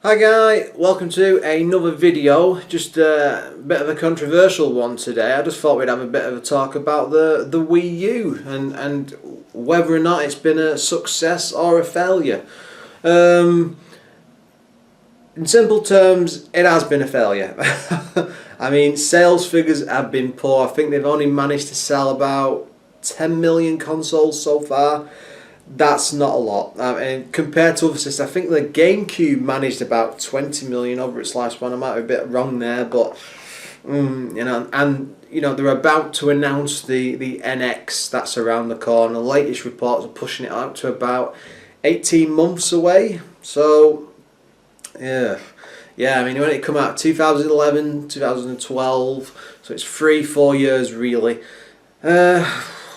Hi guys, welcome to another video. Just a bit of a controversial one today. I just thought we'd have a bit of a talk about the Wii U and whether or not it's been a success or a failure. In simple terms, it has been a failure. I mean, sales figures have been poor. I think they've only managed to sell about 10 million consoles so far. That's not a lot. And compared to other systems, I think the GameCube managed about 20 million over its lifespan. I might be a bit wrong there, but they're about to announce the NX that's around the corner. The latest reports are pushing it out to about 18 months away. So yeah. I mean, when it came out 2011, 2012, so it's 3-4 years really.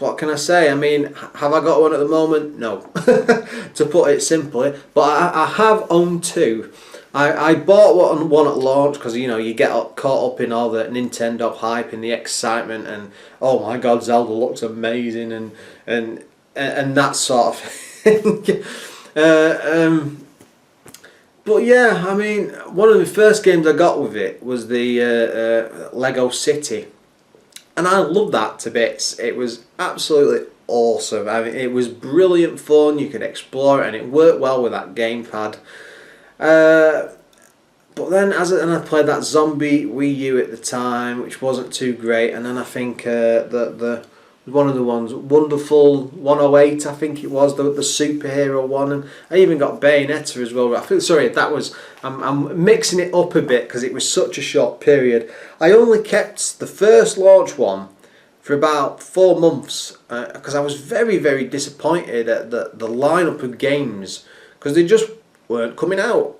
What can I say? I mean, have I got one at the moment? No, to put it simply. But I have owned two. I bought one at launch because you get caught up in all the Nintendo hype and the excitement and oh my God, Zelda looks amazing and that sort of thing. But yeah, I mean, one of the first games I got with it was the Lego City. And I loved that to bits. It was absolutely awesome. I mean, it was brilliant fun. You could explore it, and it worked well with that gamepad. But then, and I played that Zombie Wii U at the time, which wasn't too great. And then I think the one of the ones, Wonderful 108, I think it was the superhero one, and I even got Bayonetta as well. I think that was. I'm mixing it up a bit because it was such a short period. I only kept the first launch one for about 4 months because I was very, very disappointed at the lineup of games because they just weren't coming out.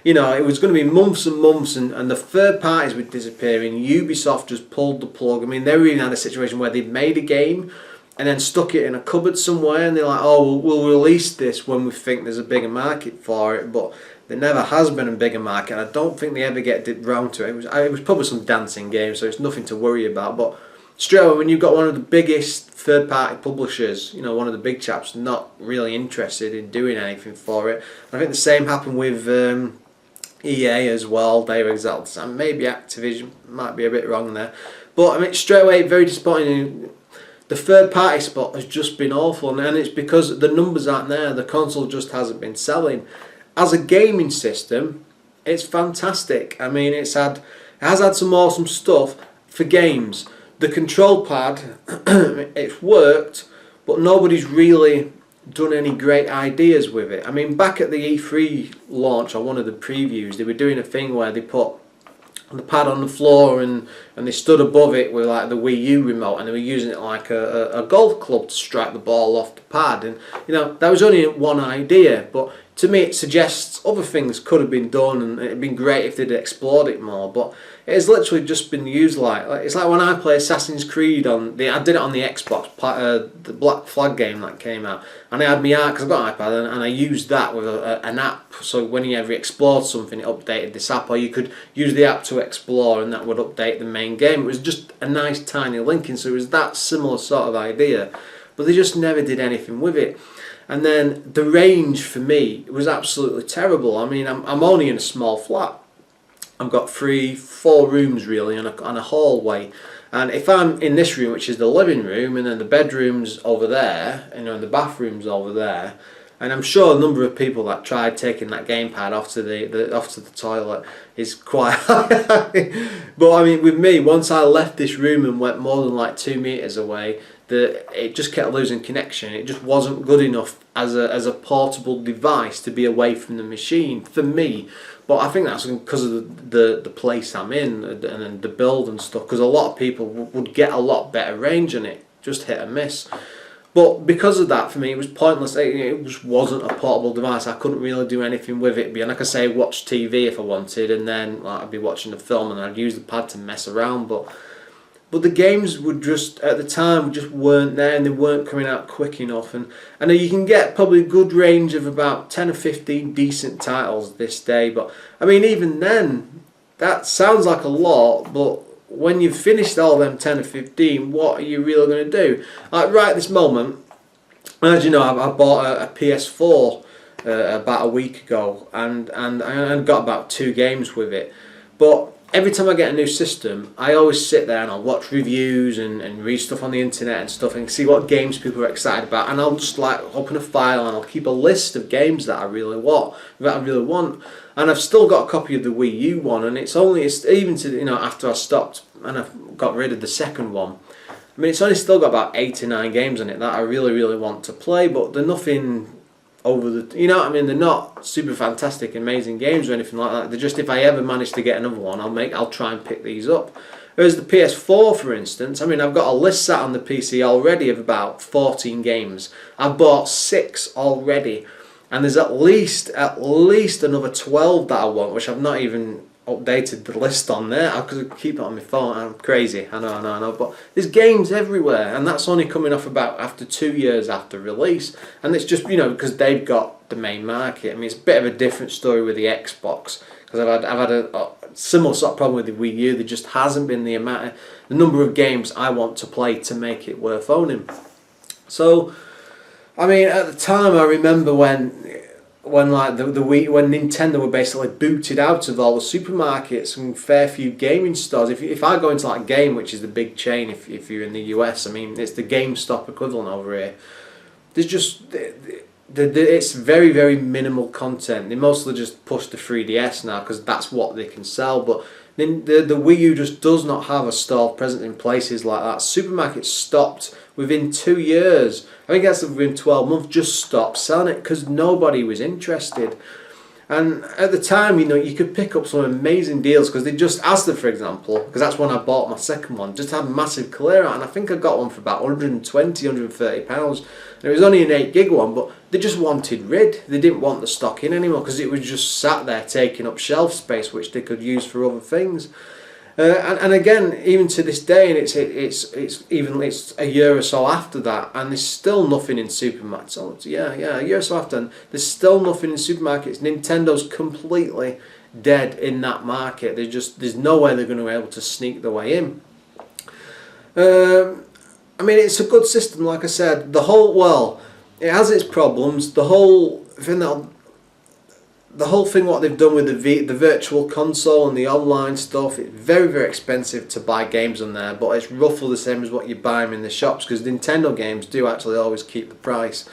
It was going to be months and months, and the third parties were disappearing. Ubisoft just pulled the plug. I mean, they even had a situation where they'd made a game and then stuck it in a cupboard somewhere, and they're like, oh, we'll release this when we think there's a bigger market for it, but there never has been a bigger market. I don't think they ever get round to it. It was probably some dancing game, so it's nothing to worry about, but straight away when you've got one of the biggest third-party publishers, one of the big chaps, not really interested in doing anything for it. I think the same happened with EA as well. They were exactly, and maybe Activision, might be a bit wrong there. But I mean, straight away, very disappointing. The third-party spot has just been awful, and it's because the numbers aren't there. The console just hasn't been selling. As a gaming system, it's fantastic. I mean, it has had some awesome stuff for games. The control pad, it's worked, but nobody's really done any great ideas with it. I mean, back at the E3 launch on one of the previews, they were doing a thing where they put the pad on the floor and they stood above it with like the Wii U remote, and they were using it like a golf club to strike the ball off the pad. And that was only one idea, but to me it suggests other things could have been done, and it'd been great if they'd explored it more. But it has literally just been used like it's like when I play Assassin's Creed I did it on the Xbox, the Black Flag game that came out, and I had my art because I've got an iPad, and I used that with an app. So when you ever explored something, it updated this app, or you could use the app to explore, and that would update the main game. It was just a nice tiny linking, so it was that similar sort of idea, but they just never did anything with it. And then the range for me was absolutely terrible. I mean, I'm only in a small flat. I've got 3-4 rooms really and a hallway. And if I'm in this room, which is the living room, and then the bedroom's over there, and the bathroom's over there, and I'm sure a number of people that tried taking that gamepad off to the toilet is quite high. But I mean, with me, once I left this room and went more than like 2 meters away, it just kept losing connection. It just wasn't good enough as a portable device to be away from the machine for me. But I think that's because of the place I'm in and the build and stuff, because a lot of people would get a lot better range on it, just hit and miss. But because of that, for me, it was pointless. It just wasn't a portable device. I couldn't really do anything with it beyond, like I say, watch TV if I wanted, and then I'd be watching the film and I'd use the pad to mess around. But the games would just, at the time, just weren't there, and they weren't coming out quick enough. And I know you can get probably a good range of about 10 or 15 decent titles this day, but I mean, even then, that sounds like a lot, but when you've finished all them 10 or 15, what are you really going to do? Like right this moment, as you know, I bought a PS4 about a week ago, and I got about 2 games with it. But every time I get a new system, I always sit there and I'll watch reviews and read stuff on the internet and stuff and see what games people are excited about, and I'll just like open a file and I'll keep a list of games that I really want. And I've still got a copy of the Wii U one, and it's even to, after I stopped and I've got rid of the second one. I mean, it's only still got about 8 or 9 games on it that I really, really want to play, but they're nothing over the, you know what I mean? They're not super fantastic, amazing games or anything like that. They're just, if I ever manage to get another one, I'll try and pick these up. Whereas the PS4, for instance, I mean, I've got a list sat on the PC already of about 14 games. I've bought 6 already, and there's at least another 12 that I want, which I've not even updated the list on there. I could keep it on my phone. I'm crazy. I know. But there's games everywhere, and that's only coming off about after 2 years after release. And it's just, because they've got the main market. I mean, it's a bit of a different story with the Xbox, because I've had a similar sort of problem with the Wii U. There just hasn't been the number of games I want to play to make it worth owning. So, I mean, at the time, I remember when like the Wii, when Nintendo were basically booted out of all the supermarkets and fair few gaming stores. If I go into like Game, which is the big chain, if you're in the US, I mean, it's the GameStop equivalent over here. There's just it's very, very minimal content. They mostly just push the 3DS now because that's what they can sell. But then the Wii U just does not have a store present in places like that. Supermarkets stopped within 2 years. I think that's within 12 months, just stopped selling it because nobody was interested. And at the time, you could pick up some amazing deals because they just, Asda for example, because that's when I bought my second one, just had a massive clear out, and I think I got one for about 120, 130 pounds. And it was only an 8 gig one, but they just wanted rid. They didn't want the stock in anymore because it was just sat there taking up shelf space, which they could use for other things. And again, even to this day, and it's a year or so after that, and there's still nothing in supermarkets. Oh, yeah, a year or so after, and there's still nothing in supermarkets. Nintendo's completely dead in that market. There's no way they're going to be able to sneak their way in. I mean, it's a good system, like I said. It has its problems. The whole thing, what they've done with the virtual console and the online stuff, it's very, very expensive to buy games on there, but it's roughly the same as what you buy them in the shops, because Nintendo games do actually always keep the price.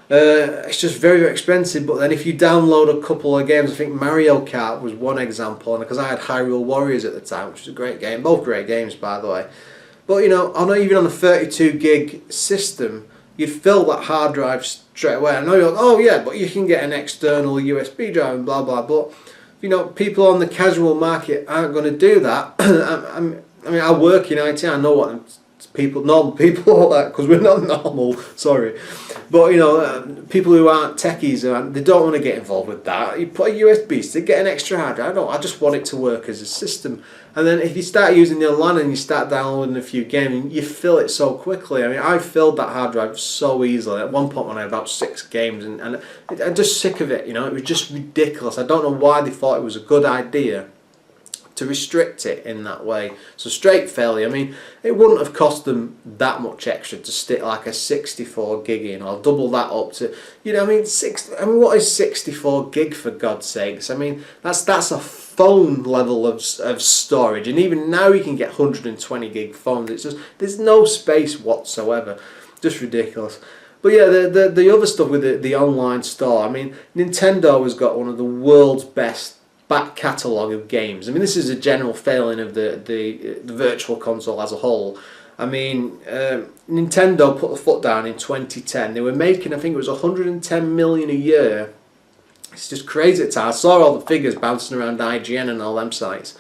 It's just very, very expensive, but then if you download a couple of games, I think Mario Kart was one example, and because I had Hyrule Warriors at the time, which was a great game, both great games by the way, but even on a 32 gig system, you'd fill that hard drive straight away. I know you're like, oh yeah, but you can get an external USB drive and blah blah. But people on the casual market aren't going to do that. I mean, I work in IT. I know what normal people like that, because we're not normal. Sorry, but people who aren't techies, they don't want to get involved with that. You put a USB stick, get an extra hard drive. I just want it to work as a system. And then if you start using the online and you start downloading a few games, you fill it so quickly. I mean, I filled that hard drive so easily. At one point when I had about 6 games, and I'm just sick of it, It was just ridiculous. I don't know why they thought it was a good idea to restrict it in that way. So straight failure. I mean, it wouldn't have cost them that much extra to stick like a 64 gig in, or double that up to, what is 64 gig for God's sakes? I mean, that's a phone level of storage, and even now you can get 120 gig phones. It's just, there's no space whatsoever. Just ridiculous. But yeah, the other stuff with the online store, I mean, Nintendo has got one of the world's best back catalogue of games. I mean, this is a general failing of the virtual console as a whole. I mean, Nintendo put the foot down in 2010. They were making, I think it was 110 million a year. It's just crazy at the time. I saw all the figures bouncing around IGN and all them sites,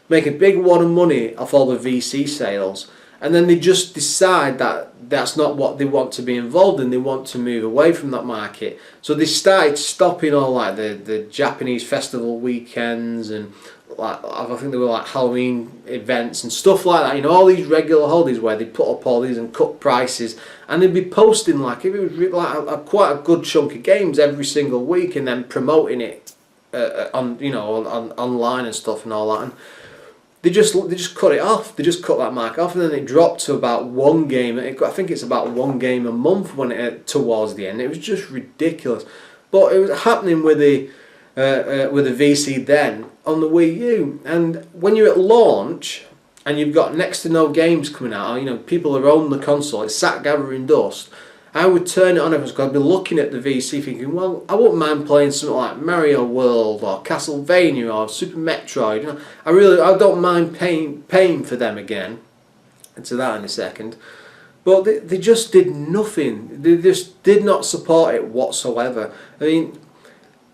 making a big wad of money off all the VC sales. And then they just decide that that's not what they want to be involved in. They want to move away from that market. So they started stopping all like the Japanese festival weekends, and like I think there were like Halloween events and stuff like that. All these regular holidays where they put up all these and cut prices, and they'd be posting like, if it was like quite a good chunk of games every single week, and then promoting it on online and stuff and all that. And they just cut it off. They just cut that market off, and then it dropped to about 1 game. I think it's about 1 game a month towards the end. It was just ridiculous. But it was happening with the VC then on the Wii U, and when you're at launch and you've got next to no games coming out, you know, people are on the console, it's sat gathering dust. I would turn it on because I'd be looking at the VC thinking, well, I wouldn't mind playing something like Mario World or Castlevania or Super Metroid. You know, I don't mind paying for them again. Into that in a second. But they just did nothing. They just did not support it whatsoever. I mean,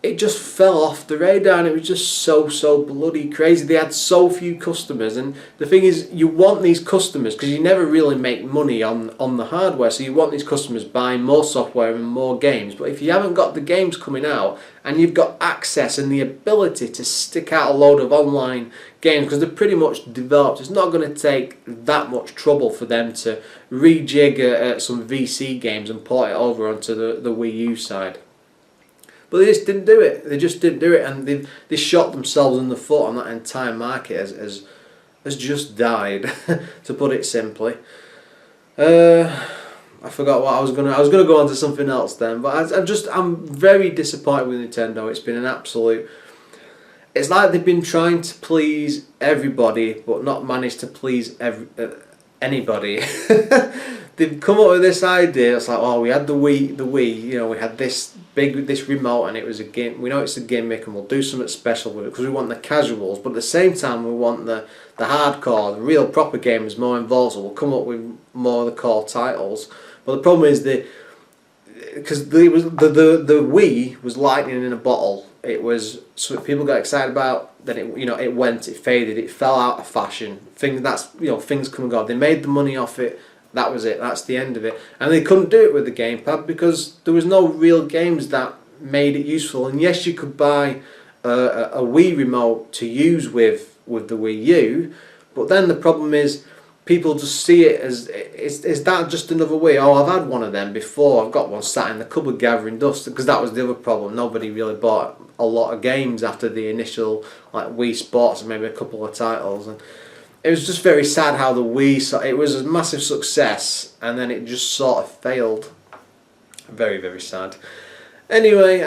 it just fell off the radar, and it was just so bloody crazy. They had so few customers, and the thing is, you want these customers because you never really make money on the hardware, so you want these customers buying more software and more games. But if you haven't got the games coming out and you've got access and the ability to stick out a load of online games, because they're pretty much developed, it's not going to take that much trouble for them to rejig some VC games and port it over onto the Wii U side. But they just didn't do it. They just didn't do it, and they shot themselves in the foot, and that entire market has just died, to put it simply. I forgot what I was gonna go on to something else then, but I'm very disappointed with Nintendo. It's been an absolute. It's like they've been trying to please everybody, but not managed to please anybody. They've come up with this idea. It's like, oh, we had the Wii, you know, we had this remote, and it was a game. We know it's a gimmick, and we'll do something special with it because we want the casuals, but at the same time we want the hardcore, the real proper gamers more involved. So we'll come up with more of the core titles. But the problem is because the Wii was lightning in a bottle. It was so people got excited about. Then it faded, it fell out of fashion. Things come and go. They made the money off it. That was it. That's the end of it. And they couldn't do it with the gamepad because there was no real games that made it useful. And yes, you could buy a Wii remote to use with the Wii U, but then the problem is people just see it as is that just another Wii? Oh, I've had one of them before. I've got one sat in the cupboard gathering dust, because that was the other problem. Nobody really bought a lot of games after the initial like Wii Sports and maybe a couple of titles, and it was just very sad how the Wii, it was a massive success and then it just sort of failed. Very, very sad. Anyway,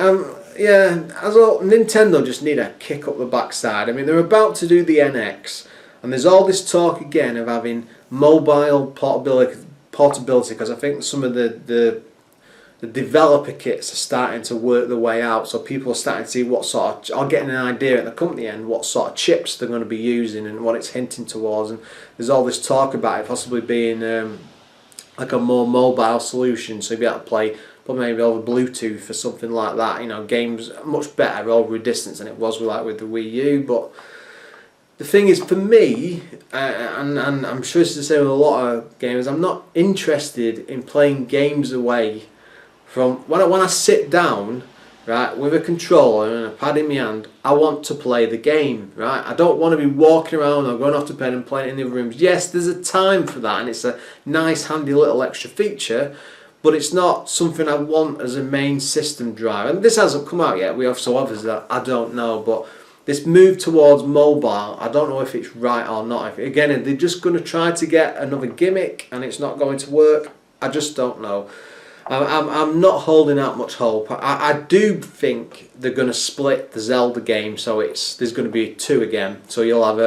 yeah, as well, Nintendo just need a kick up the backside. I mean, they're about to do the NX, and there's all this talk again of having mobile portability, because I think some of the developer kits are starting to work their way out, so people are starting to see what sort of, are getting an idea at the company end what sort of chips they're going to be using and what it's hinting towards. And there's all this talk about it possibly being like a more mobile solution, so you'll be able to play probably maybe over Bluetooth or something like that. You know, games much better over a distance than it was with the Wii U. But the thing is, for me, and I'm sure it's the same with a lot of gamers, I'm not interested in playing games away from when I sit down, right, with a controller and a pad in my hand. I want to play the game, right? I don't want to be walking around or going off to bed and playing it in the other rooms. Yes, there's a time for that, and it's a nice, handy little extra feature, but it's not something I want as a main system drive. And this hasn't come out yet. We have so others that I don't know, but this move towards mobile, I don't know if it's right or not. Again, they're just going to try to get another gimmick and it's not going to work. I just don't know. I'm not holding out much hope. I do think they're going to split the Zelda game, so there's going to be two again. So you'll have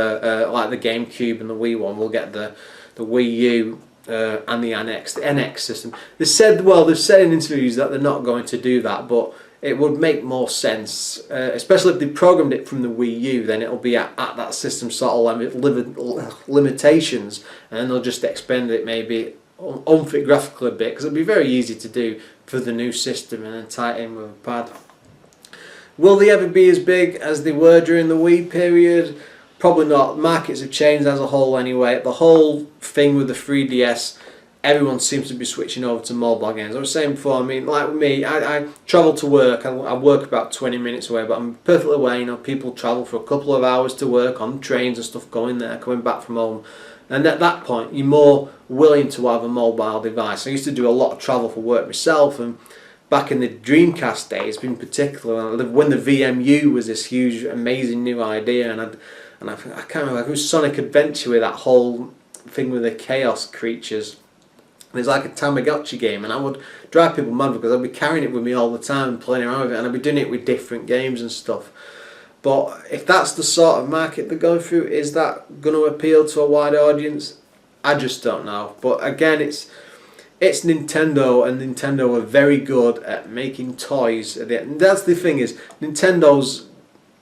like the GameCube and the Wii one. We'll get the Wii U and the NX system. They've said in interviews that they're not going to do that, but it would make more sense, especially if they programmed it from the Wii U. Then it'll be at that system sort of limitations, and then they'll just expand it maybe unfit graphically a bit, because it'll be very easy to do for the new system and then tie it in with a pad. Will they ever be as big as they were during the Wii period? Probably not. Markets have changed as a whole anyway. The whole thing with the 3DS, everyone seems to be switching over to mobile games. I was saying before, I mean, like with me, I travel to work. I work about 20 minutes away, but I'm perfectly aware, you know, people travel for a couple of hours to work on trains and stuff, going there, coming back from home. And at that point, you're more willing to have a mobile device. I used to do a lot of travel for work myself, and back in the Dreamcast days, in particular, when the VMU was this huge, amazing new idea, and I can't remember, it was Sonic Adventure with that whole thing with the chaos creatures. And it's like a Tamagotchi game, and I would drive people mad because I'd be carrying it with me all the time and playing around with it, and I'd be doing it with different games and stuff. But if that's the sort of market they're going through, is that going to appeal to a wide audience? I just don't know. But again, it's Nintendo, and Nintendo are very good at making toys. And that's the thing, is Nintendo's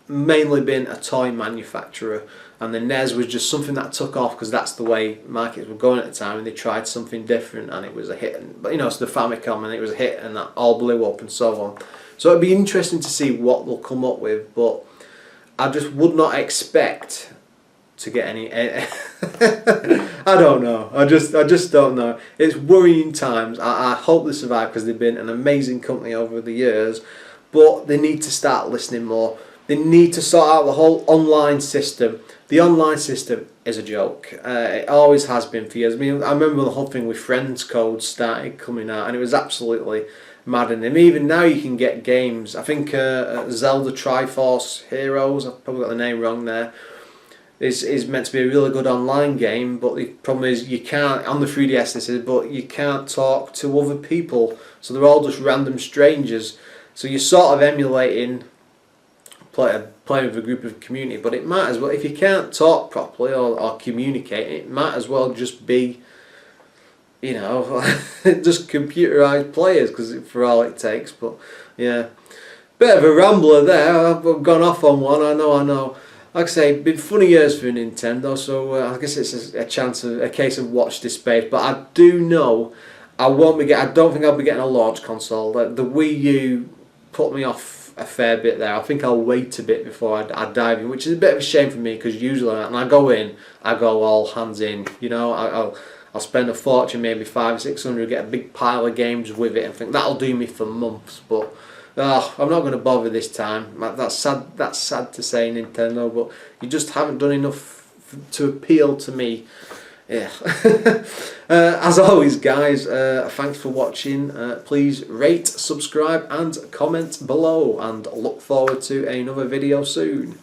mainly been a toy manufacturer, and the NES was just something that took off because that's the way markets were going at the time, and they tried something different and it was a hit. But it's the Famicom, and it was a hit, and that all blew up and so on. So it'd be interesting to see what they'll come up with, but I just would not expect to get any. I don't know. I just don't know. It's worrying times. I hope they survive because they've been an amazing company over the years, but they need to start listening more. They need to sort out the whole online system. The online system is a joke. It always has been for years. I mean, I remember the whole thing with Friends Code started coming out, and it was absolutely maddening. Even now you can get games. I think Zelda Triforce Heroes, I've probably got the name wrong there, is meant to be a really good online game, but the problem is you can't, on the 3DS this is, but you can't talk to other people. So they're all just random strangers. So you're sort of emulating playing with a group of community, but it might as well, if you can't talk properly or communicate, it might as well just be, just computerized players, because for all it takes. But yeah, bit of a rambler there. I've gone off on one. I know. Like I say, been funny years for Nintendo, so I guess it's a case of watch this space. But I do know I don't think I'll be getting a launch console. The Wii U put me off a fair bit there. I think I'll wait a bit before I dive in, which is a bit of a shame for me, because usually when I go in, I go all hands in. I'll spend a fortune, maybe 500-600, get a big pile of games with it, and think that'll do me for months. But I'm not going to bother this time. That's sad. That's sad to say, Nintendo, but you just haven't done enough to appeal to me. Yeah. As always, guys, thanks for watching. Please rate, subscribe, and comment below, and look forward to another video soon.